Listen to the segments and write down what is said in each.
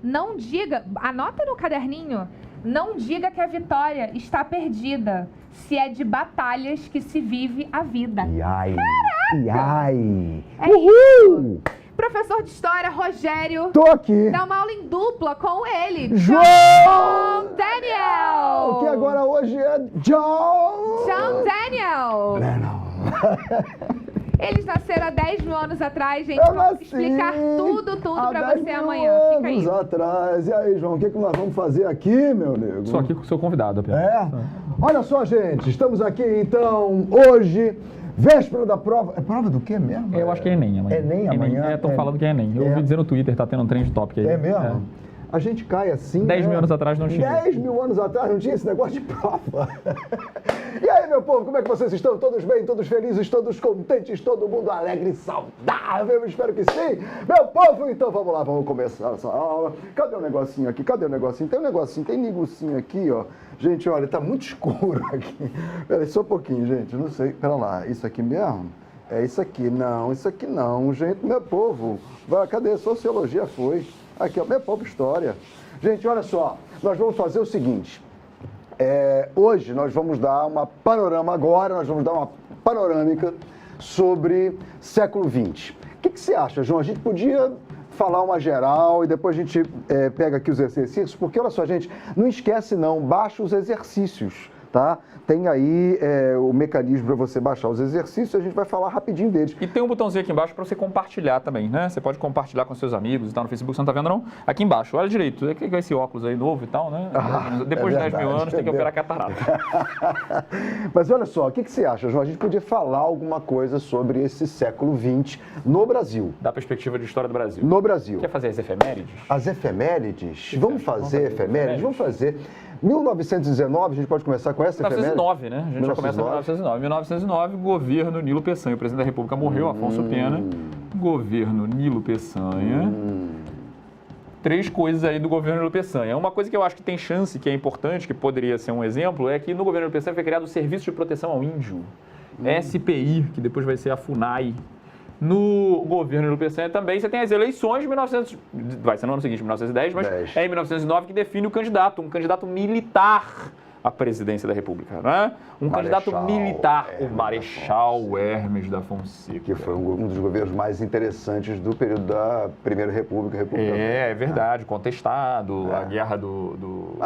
Não diga, anota no caderninho, não diga que a vitória está perdida, se é de batalhas que se vive a vida. Iai! Iai! É Uhul! isso. Professor de História, Rogério. Tô aqui. Dá uma aula em dupla com ele. João Daniel. Que agora hoje é John Daniel. Lennon. Eles nasceram há 10 mil anos atrás, gente. Eu Vamos nasci explicar tudo há pra 10 você mil amanhã. Fica aí. anos atrás. E aí, João, o que nós vamos fazer aqui, meu nego? Só aqui com o seu convidado, apenas. É? Olha só, gente, estamos aqui então hoje, véspera da prova. É prova do quê mesmo? Eu acho que é Enem amanhã. Enem amanhã? Estão falando que é Enem. Eu ouvi dizer no Twitter, tá tendo um trend topic aí. É mesmo? A gente cai assim. 10 mil anos atrás não tinha. 10 mil anos atrás não tinha esse negócio de prova. E aí, meu povo, como é que vocês estão? Todos bem, todos felizes, todos contentes, todo mundo alegre e saudável? Eu espero que sim. Meu povo, então vamos lá, vamos começar essa aula. Cadê o negocinho aqui? Cadê o negocinho? Tem um negocinho, tem negocinho aqui, ó. Gente, olha, tá muito escuro aqui. Peraí, só um pouquinho, gente, não sei. Pera lá, isso aqui mesmo? É isso aqui, não, isso aqui não. Gente, meu povo, vai, cadê? Sociologia foi. Aqui, ó, meu povo, história. Gente, olha só, nós vamos fazer o seguinte. Hoje nós vamos dar uma panorâmica sobre século XX. O que você acha, João? A gente podia falar uma geral e depois a gente pega aqui os exercícios, porque olha só, gente, não esquece não, baixa os exercícios, tá? Tem aí o mecanismo para você baixar os exercícios, a gente vai falar rapidinho deles. E tem um botãozinho aqui embaixo para você compartilhar também, né? Você pode compartilhar com seus amigos e tal no Facebook, você não tá vendo não? Aqui embaixo, olha direito, é que esse óculos aí novo e tal, né? Depois de 10 mil anos tem que operar catarata. Mas olha só, o que você acha, João? A gente podia falar alguma coisa sobre esse século XX no Brasil. Da perspectiva de história do Brasil. No Brasil. Quer fazer as efemérides? As efemérides? Vamos fazer efemérides? Vamos fazer. 1919, a gente pode começar com essa efeméride? 1909, né? A gente já começa em 1909. 1909, governo Nilo Peçanha. O presidente da República morreu, Afonso Pena. Governo Nilo Peçanha. 3 coisas aí do governo Nilo Peçanha. Uma coisa que eu acho que tem chance, que é importante, que poderia ser um exemplo, é que no governo Nilo Peçanha foi criado o Serviço de Proteção ao Índio, SPI, que depois vai ser a FUNAI. No governo Nilo Peçanha também você tem as eleições de 1900, vai ser no ano seguinte, 1910, mas é em 1909 que define o candidato, um candidato militar à presidência da República, né? Um candidato militar, o Marechal Hermes da Fonseca. Que foi um dos governos mais interessantes do período da Primeira República. É verdade, contestado, a guerra do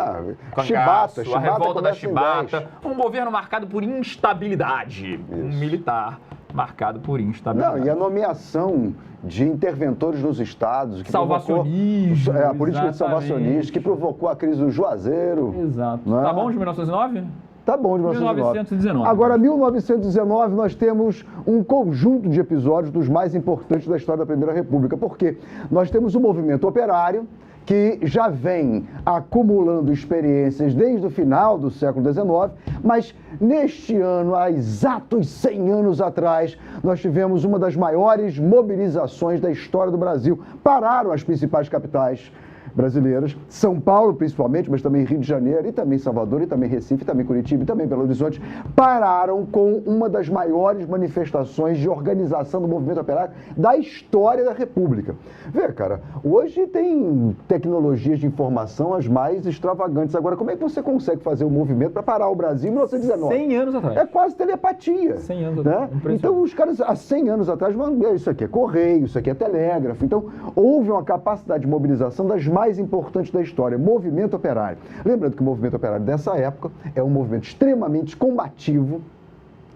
Chibata, a revolta da Chibata, um governo marcado por instabilidade, um militar marcado por instabilidade. Não, e a nomeação de interventores nos estados. Que salvacionismo. A política de salvacionismo que provocou a crise do Juazeiro. Exato. Né? Tá bom de 1909? Tá bom de 1919. Agora, 1919, nós temos um conjunto de episódios dos mais importantes da história da Primeira República. Por quê? Nós temos o movimento operário, que já vem acumulando experiências desde o final do século XIX, mas neste ano, há exatos 100 anos atrás, nós tivemos uma das maiores mobilizações da história do Brasil. Pararam as principais capitais brasileiras, São Paulo principalmente, mas também Rio de Janeiro, e também Salvador, e também Recife, e também Curitiba, e também Belo Horizonte, pararam com uma das maiores manifestações de organização do movimento operário da história da República. Vê, cara, hoje tem tecnologias de informação as mais extravagantes. Agora, como é que você consegue fazer um movimento para parar o Brasil em 1919? 100 anos atrás. É quase telepatia. 100 anos né? atrás. Então, os caras, há 100 anos atrás, isso aqui é correio, isso aqui é telégrafo. Então, houve uma capacidade de mobilização das mais importantes da história, movimento operário. Lembrando que o movimento operário dessa época é um movimento extremamente combativo,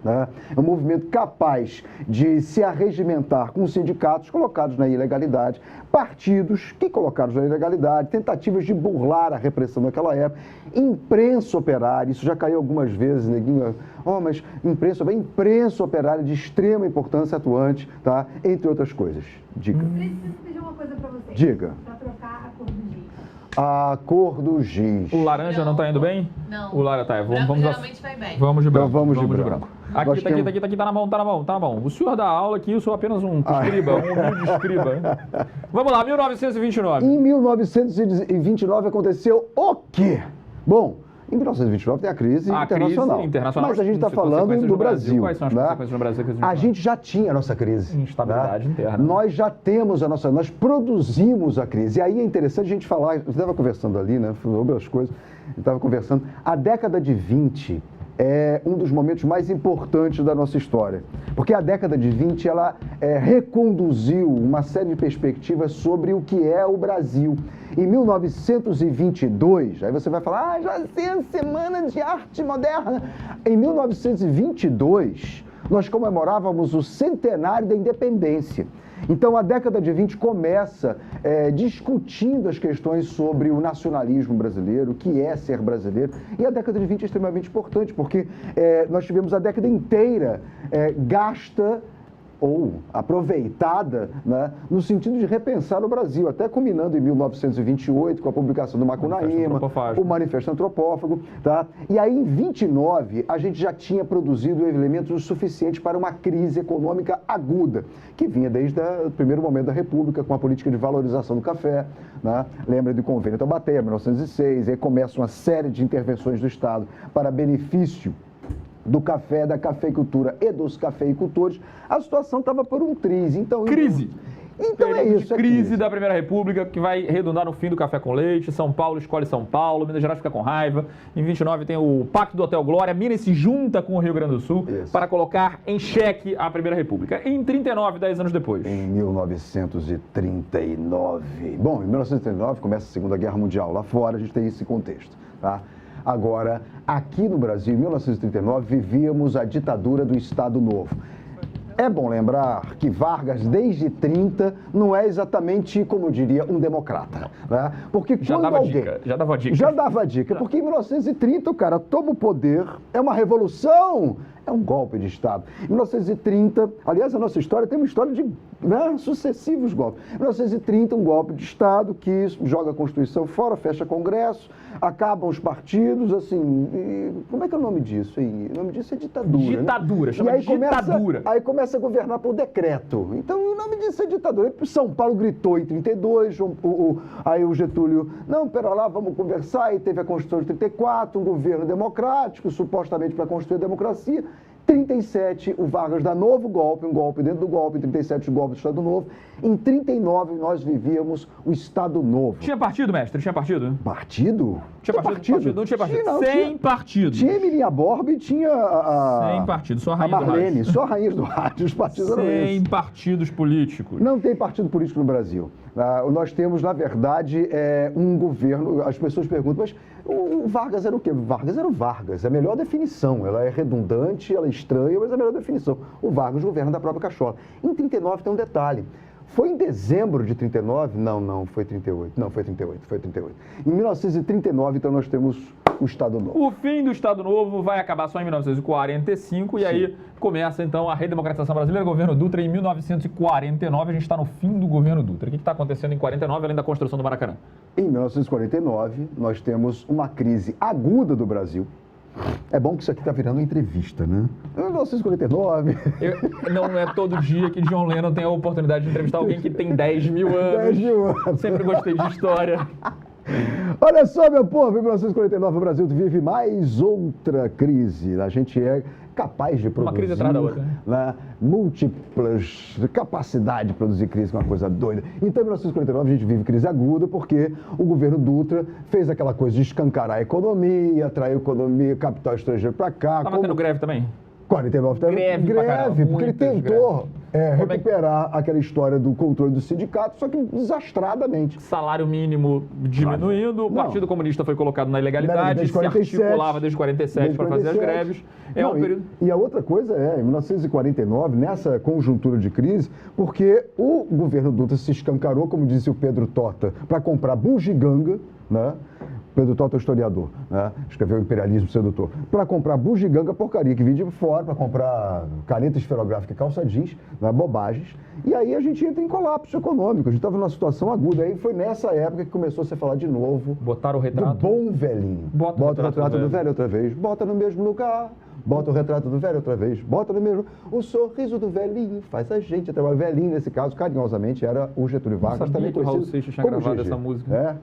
né? É um movimento capaz de se arregimentar com sindicatos colocados na ilegalidade, partidos que colocados na ilegalidade, tentativas de burlar a repressão daquela época, imprensa operária, isso já caiu algumas vezes, neguinho, mas imprensa operária de extrema importância atuante, tá? Entre outras coisas. Diga. Preciso pedir uma coisa pra vocês. Diga. Pra trocar a cor do giz. A cor do giz. O laranja não tá indo bem? Não. O laranja tá. Vamos geralmente vai bem. Vamos de branco. Então vamos de branco. Aqui, tá na mão. O senhor dá aula aqui, eu sou apenas um escriba, um humilde escriba. Vamos lá, 1929. Em 1929 aconteceu o quê? Bom, Em 1929 tem a crise internacional. Crise internacional. Mas a gente está falando do Brasil. Quais são as consequências no Brasil? A gente já tinha a nossa crise. Instabilidade interna. Nós já temos nós produzimos a crise. E aí é interessante a gente falar, eu estava conversando ali, né, sobre as coisas, eu estava conversando, a década de 20 é um dos momentos mais importantes da nossa história, porque a década de 20 ela reconduziu uma série de perspectivas sobre o que é o Brasil. Em 1922, aí você vai falar, já sei a Semana de Arte Moderna. Em 1922, nós comemorávamos o centenário da independência. Então, a década de 20 começa discutindo as questões sobre o nacionalismo brasileiro, o que é ser brasileiro. E a década de 20 é extremamente importante, porque nós tivemos a década inteira gasta ou aproveitada, né, no sentido de repensar o Brasil, até culminando em 1928 com a publicação do Macunaíma, o Manifesto Antropófago, tá? E aí em 29 a gente já tinha produzido elementos suficientes para uma crise econômica aguda, que vinha desde o primeiro momento da República, com a política de valorização do café, né? Lembra do Convênio Taubaté, 1906, aí começa uma série de intervenções do Estado para benefício do café, da cafeicultura e dos cafeicultores. A situação estava por um triz. Então, crise. Então é isso. Crise da Primeira República, que vai redundar no fim do café com leite. São Paulo escolhe São Paulo, Minas Gerais fica com raiva. Em 29 tem o Pacto do Hotel Glória. Minas se junta com o Rio Grande do Sul para colocar em xeque a Primeira República. Em 39, 10 anos depois. Em 1939. Bom, em 1939 começa a Segunda Guerra Mundial. Lá fora a gente tem esse contexto, tá? Agora, aqui no Brasil, em 1939, vivíamos a ditadura do Estado Novo. É bom lembrar que Vargas, desde 30, não é exatamente, como eu diria, um democrata, né? Porque já quando dava alguém... dica, já dava dica. Já dava dica, porque em 1930 o cara toma o poder, é uma revolução, é um golpe de Estado. Em 1930, aliás, a nossa história tem uma história de sucessivos golpes. Em 1930, um golpe de Estado que joga a Constituição fora, fecha Congresso, acabam os partidos, assim, como é que é o nome disso? O nome disso é ditadura. Ditadura, né? chama de ditadura. Aí começa a governar por decreto. Então, o nome disso é ditadura. São Paulo gritou em 32, aí o Getúlio, não, pera lá, vamos conversar, e teve a Constituição de 34, um governo democrático, supostamente para construir a democracia. 37, o Vargas dá novo golpe, um golpe dentro do golpe, em 37 o golpe do Estado Novo. Em 39 nós vivíamos o Estado Novo. Tinha partido, mestre? Tinha partido? Partido? Tinha partido? Não tinha partido. Sem partido. Tinha Emilinha Borba e tinha Sem partido, só a rainha do rádio. Marlene, só a rainha do rádio, os partidos eram esses. Sem partidos políticos. Não tem partido político no Brasil. Nós temos, na verdade, um governo. As pessoas perguntam, mas o Vargas era o quê? O Vargas era o Vargas. É a melhor definição. Ela é redundante, ela é estranha, mas é a melhor definição. O Vargas governa da própria cachola. Em 39 tem um detalhe. Foi em dezembro de 39? Não, foi 38. Não, foi 38. Em 1939, então, nós temos o Estado Novo. O fim do Estado Novo vai acabar só em 1945 e aí começa, então, a redemocratização brasileira, governo Dutra, em 1949. A gente está no fim do governo Dutra. O que está acontecendo em 49, além da construção do Maracanã? Em 1949, nós temos uma crise aguda do Brasil. É bom que isso aqui está virando uma entrevista, né? 1949. Não é todo dia que John Lennon tem a oportunidade de entrevistar alguém que tem 10 mil anos. 10 mil anos. Sempre gostei de história. Olha só, meu povo, em 1949 o Brasil vive mais outra crise. A gente é capaz de produzir... Uma crise atrás da outra. Né, múltiplas capacidade de produzir crise, que é uma coisa doida. Então, em 1949, a gente vive crise aguda porque o governo Dutra fez aquela coisa de escancarar a economia, atrair economia, capital estrangeiro para cá. Estava tendo greve também? 49 teve greve, porque ele tentou recuperar aquela história do controle do sindicato, só que desastradamente. Salário mínimo diminuindo, o Partido Comunista foi colocado na ilegalidade, desde 47, se articulava desde 47 para fazer as greves. Um período... E a outra coisa em 1949, nessa conjuntura de crise, porque o governo Dutra se escancarou, como disse o Pedro Tota, para comprar bugiganga, né? Pedro Tota é historiador, né? Escreveu Imperialismo Sedutor. Para comprar bugiganga, porcaria que vinha de fora, para comprar caneta esferográfica e calça jeans, né? Bobagens. E aí a gente entra em colapso econômico, a gente estava numa situação aguda. Aí foi nessa época que começou a se falar de novo. Botaram o retrato. Do bom velhinho. Bota o retrato do velho outra vez. Bota no mesmo lugar. Bota o retrato do velho outra vez. Bota no mesmo... O sorriso do velhinho faz a gente até o velhinho, nesse caso, carinhosamente, era o Getúlio Vargas, também conhecido Raul Seixas tinha gravado essa música.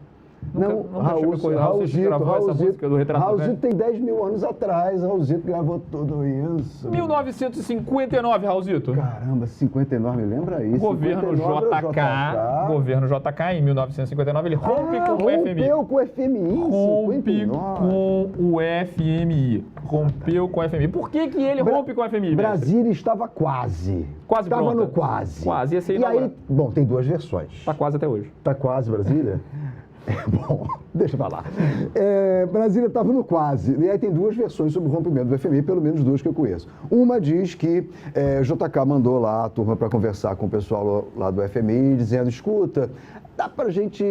Raulzito gravou essa música do Retrato Raulzito Velho. tem 10 mil anos atrás, Raulzito gravou tudo isso. 1959, Raulzito. Caramba, 59, me lembra isso? Governo 59 JK, governo JK, em 1959, ele rompe com o FMI. Rompeu com o FMI, Rompe 59. com o FMI. Rompeu com o FMI. Por que ele rompe com o FMI? Brasília estava quase. Quase Estava pronta. no quase. Quase, ia ser E aí, inaugurado. bom, tem duas versões. Tá quase até hoje. Tá quase Brasília? Bom, deixa pra lá. Brasília estava no quase. E aí tem duas versões sobre o rompimento do FMI, pelo menos duas que eu conheço. Uma diz que JK mandou lá a turma para conversar com o pessoal lá do FMI, dizendo, escuta, dá pra gente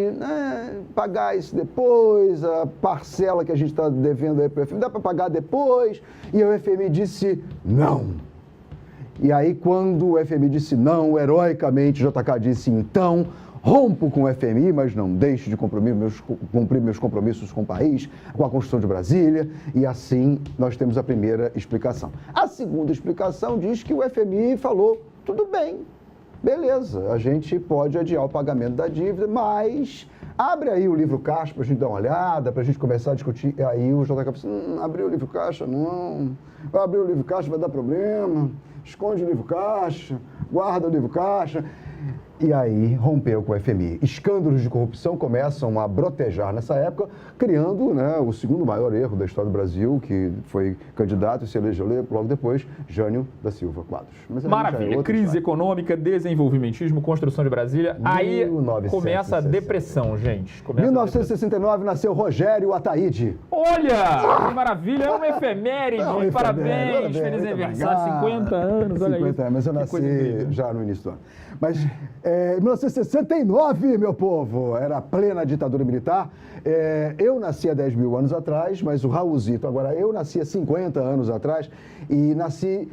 pagar isso depois, a parcela que a gente está devendo aí pro FMI, dá para pagar depois? E o FMI disse, não. E aí, quando o FMI disse não, heroicamente, JK disse então, rompo com o FMI, mas não deixo de cumprir meus compromissos com o país, com a Constituição de Brasília, e assim nós temos a primeira explicação. A segunda explicação diz que o FMI falou, tudo bem, beleza, a gente pode adiar o pagamento da dívida, mas abre aí o livro caixa para a gente dar uma olhada, para a gente começar a discutir. Aí o JK disse, abrir o livro caixa não, vai abrir o livro caixa vai dar problema, esconde o livro caixa, guarda o livro caixa. E aí rompeu com o FMI. Escândalos de corrupção começam a brotejar nessa época, criando o segundo maior erro da história do Brasil, que foi candidato e se elegeu logo depois, Jânio da Silva Quadros. Mas maravilha, crise econômica, desenvolvimentismo, construção de Brasília. Aí começa a depressão, gente. Em 1969 nasceu Rogério Ataíde. Olha, que maravilha, é uma efeméride. Parabéns, feliz aniversário, 50 anos, olha 50 anos, mas eu nasci já no início do ano. Mas em 1969, meu povo, era plena ditadura militar. Eu nasci há 10 mil anos atrás, mas o Raulzito, agora eu nasci há 50 anos atrás e nasci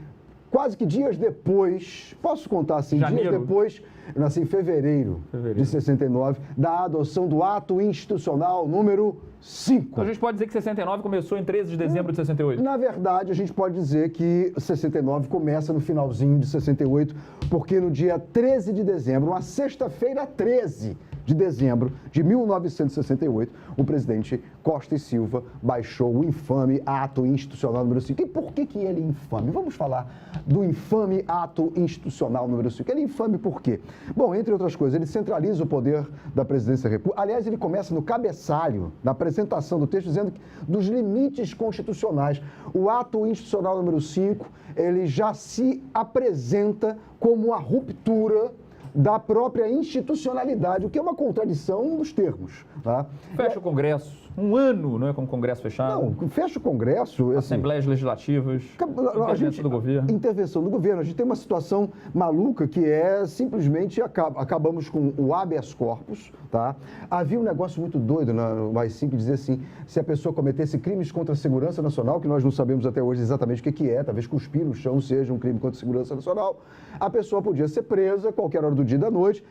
quase que dias depois, posso contar assim, Janeiro. dias depois, eu nasci em fevereiro de 69, da adoção do ato institucional número 5. Então a gente pode dizer que 69 começou em 13 de dezembro de 68? Na verdade, a gente pode dizer que 69 começa no finalzinho de 68, porque no dia 13 de dezembro, uma sexta-feira 13 de dezembro de 1968, o presidente Costa e Silva baixou o infame ato institucional número 5. E por que ele é infame? Vamos falar do infame ato institucional número 5. Ele é infame por quê? Bom, entre outras coisas, ele centraliza o poder da presidência da República. Aliás, ele começa no cabeçalho, na apresentação do texto, dizendo que dos limites constitucionais. O ato institucional número 5, ele já se apresenta como a ruptura da própria institucionalidade, o que é uma contradição nos termos. Tá? Fecha o Congresso. Um ano, não é, com o Congresso fechado? Não, fecha o Congresso. Assembleias legislativas, intervenção do governo. Intervenção do governo. A gente tem uma situação maluca que é simplesmente acabamos com o habeas corpus, tá? Havia um negócio muito doido no AI-5 que dizia assim, se a pessoa cometesse crimes contra a segurança nacional, que nós não sabemos até hoje exatamente o que é, talvez cuspir no chão seja um crime contra a segurança nacional, a pessoa podia ser presa a qualquer hora do dia e da noite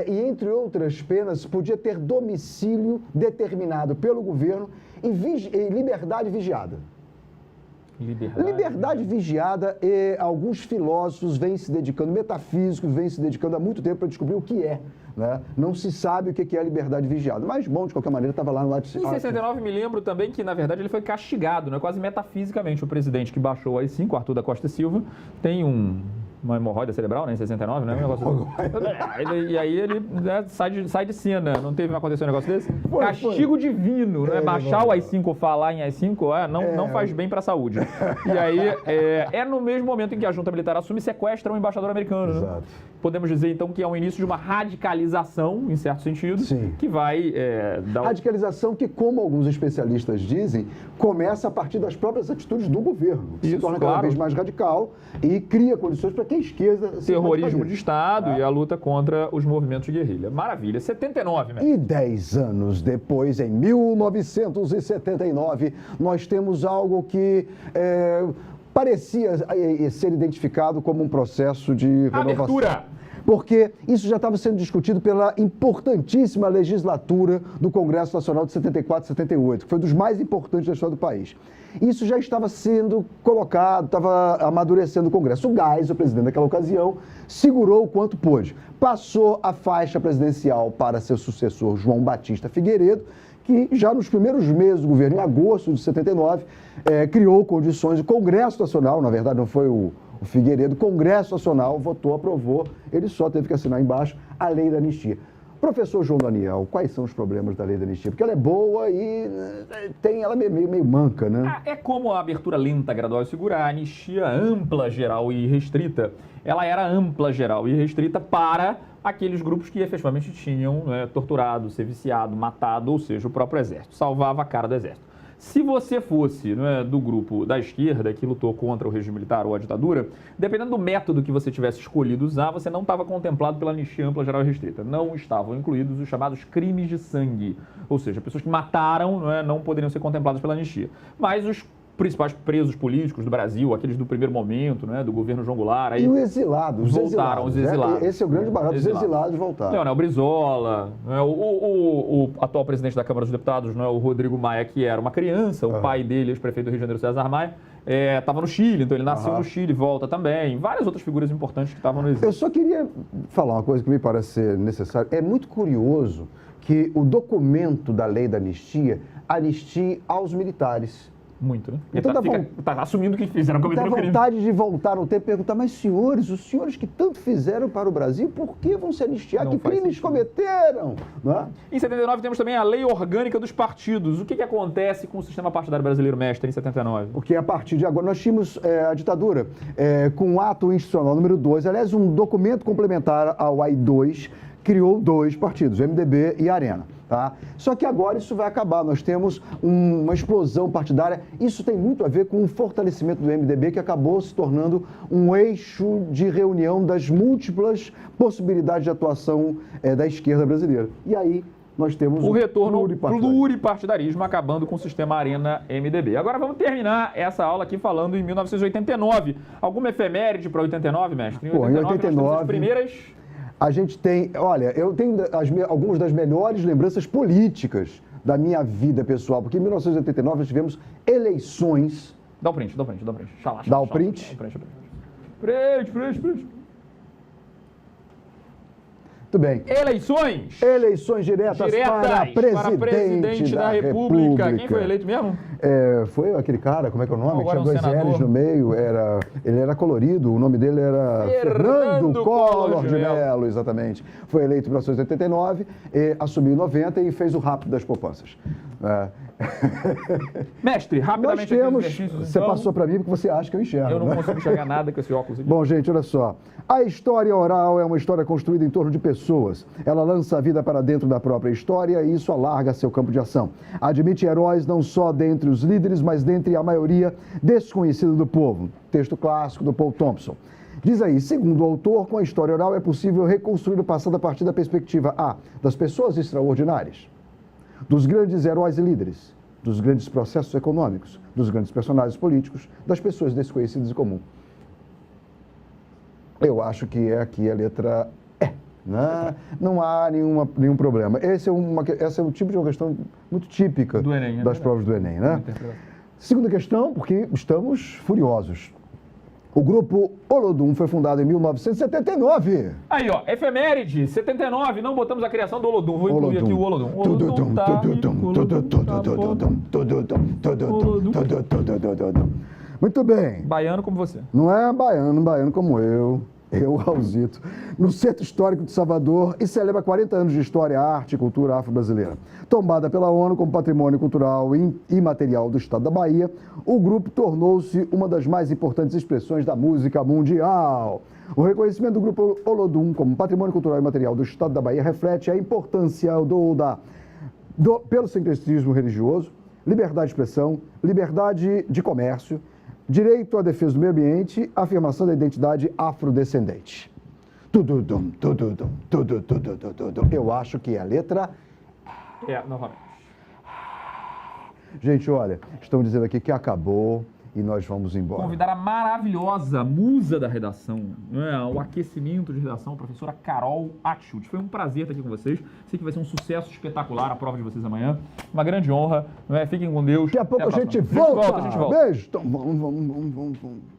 e, entre outras penas, podia ter domicílio determinado pelo governo e liberdade vigiada. Liberdade vigiada e alguns filósofos vêm se dedicando, metafísicos vêm se dedicando há muito tempo para descobrir o que é. Né? Não se sabe o que é a liberdade vigiada. Mas, bom, de qualquer maneira, estava lá no lado de... Em 69, me lembro também que, na verdade, ele foi castigado, né? Quase metafisicamente. O presidente que baixou o AI-5, Arthur da Costa e Silva, tem uma hemorroida cerebral, né, em 69, né? Um negócio e aí ele sai de cena. Não aconteceu um negócio desse? Castigo divino, né? Baixar o AI-5 ou falar em AI-5 não faz bem para a saúde. E aí no mesmo momento em que a junta militar assume, sequestra um embaixador americano. Exato. Né? Podemos dizer, então, que é o início de uma radicalização, em certo sentido, sim, que vai dar... Radicalização que, como alguns especialistas dizem, começa a partir das próprias atitudes do governo, que se torna cada vez mais radical e cria condições para que a esquerda... Terrorismo de Estado e a luta contra os movimentos de guerrilha. Maravilha. 79, né? E 10 anos depois, em 1979, nós temos algo que... parecia ser identificado como um processo de renovação. Abertura! porque isso já estava sendo discutido pela importantíssima legislatura do Congresso Nacional de 74 e 78, que foi dos mais importantes da história do país. Isso já estava sendo colocado, estava amadurecendo o Congresso. O Geisel, o presidente daquela ocasião, segurou o quanto pôde. Passou a faixa presidencial para seu sucessor, João Batista Figueiredo, que já nos primeiros meses do governo, em agosto de 79, criou condições. O Congresso Nacional, na verdade não foi o Figueiredo, o Congresso Nacional votou, aprovou, ele só teve que assinar embaixo a lei da anistia. Professor João Daniel, quais são os problemas da lei da anistia? Porque ela é boa e ela é meio manca, né? É como a abertura lenta, gradual e segura, a anistia ampla, geral e restrita. Ela era ampla, geral e restrita para aqueles grupos que efetivamente tinham torturado, ser viciado, matado, ou seja, o próprio exército. Salvava a cara do exército. Se você fosse do grupo da esquerda que lutou contra o regime militar ou a ditadura, dependendo do método que você tivesse escolhido usar, você não estava contemplado pela anistia ampla, geral e restrita. Não estavam incluídos os chamados crimes de sangue, ou seja, pessoas que mataram não poderiam ser contempladas pela anistia. Mas os principais presos políticos do Brasil, aqueles do primeiro momento, do governo João Goulart. Aí e os exilados. Voltaram os exilados. Esse é o grande barato, os exilados voltaram. Leonel Brizola, o atual presidente da Câmara dos Deputados, o Rodrigo Maia, que era uma criança, o pai dele, ex-prefeito do Rio de Janeiro, César Maia, estava no Chile, então ele nasceu no Chile, volta também. Várias outras figuras importantes que estavam no exílio. Eu só queria falar uma coisa que me parece ser necessária. É muito curioso que o documento da lei da anistia anistie aos militares. Muito, né? Então tá assumindo que fizeram, cometeram crime. Dá vontade de voltar no tempo e perguntar, mas senhores, os senhores que tanto fizeram para o Brasil, por que vão se anistiar? Não que crimes cometeram? Não é? Em 79 temos também a Lei Orgânica dos Partidos. O que acontece com o sistema partidário brasileiro, mestre, em 79? Porque a partir de agora, nós tínhamos a ditadura com o ato institucional número 2, aliás, um documento complementar ao AI-2, criou 2 partidos, o MDB e a Arena. Tá? Só que agora isso vai acabar, nós temos uma explosão partidária, isso tem muito a ver com o fortalecimento do MDB, que acabou se tornando um eixo de reunião das múltiplas possibilidades de atuação da esquerda brasileira. E aí nós temos o retorno ao pluripartidarismo, acabando com o sistema Arena-MDB. Agora vamos terminar essa aula aqui falando em 1989. Alguma efeméride para 89, mestre? Em 89 nós temos as primeiras... A gente tem, olha, eu tenho algumas das melhores lembranças políticas da minha vida pessoal, porque em 1989 nós tivemos eleições. Dá o print. Dá o print? Print. Muito bem. Eleições diretas para presidente da República. Quem foi eleito mesmo? Foi aquele cara, como é que é o nome? Agora tinha 2 L's no meio, ele era colorido, o nome dele era Fernando Collor de Mello, exatamente. Foi eleito em 1989, assumiu em 90 e fez o rápido das poupanças. Mestre, rapidamente nós temos, você passou para mim porque você acha que eu enxergo. Eu não consigo enxergar nada com esse óculos aqui. Bom, gente, olha só. A história oral é uma história construída em torno de pessoas. Ela lança a vida para dentro da própria história e isso alarga seu campo de ação. Admite heróis não só dentre os líderes, mas dentre a maioria desconhecida do povo. Texto clássico do Paul Thompson. Diz aí, segundo o autor, com a história oral é possível reconstruir o passado a partir da perspectiva A, das pessoas extraordinárias, dos grandes heróis e líderes, dos grandes processos econômicos, dos grandes personagens políticos, das pessoas desconhecidas e comuns. Eu acho que é aqui a letra E. Né? Não há nenhum problema. Esse é o tipo de uma questão muito típica do Enem, das provas do Enem. Né? Segunda questão, porque estamos furiosos. O grupo Olodum foi fundado em 1979. Aí, ó, efeméride, 79, não botamos a criação do Olodum. Vou incluir aqui o Olodum. Muito bem. Baiano como você. Não é baiano como eu, Raulzito. No Centro Histórico de Salvador e celebra 40 anos de história, arte e cultura afro-brasileira. Tombada pela ONU como patrimônio cultural e imaterial do Estado da Bahia, o grupo tornou-se uma das mais importantes expressões da música mundial. O reconhecimento do grupo Olodum como patrimônio cultural e imaterial do Estado da Bahia reflete a importância pelo sincretismo religioso, liberdade de expressão, liberdade de comércio, direito à defesa do meio ambiente, afirmação da identidade afrodescendente. Eu acho que é a letra... novamente. Gente, olha, estão dizendo aqui que acabou, e nós vamos embora. Convidar a maravilhosa musa da redação, né, o aquecimento de redação, a professora Carol Atschut. Foi um prazer estar aqui com vocês. Sei que vai ser um sucesso espetacular a prova de vocês amanhã. Uma grande honra. Né? Fiquem com Deus. Daqui a pouco a gente volta. A gente volta. Beijo. Então, vamos.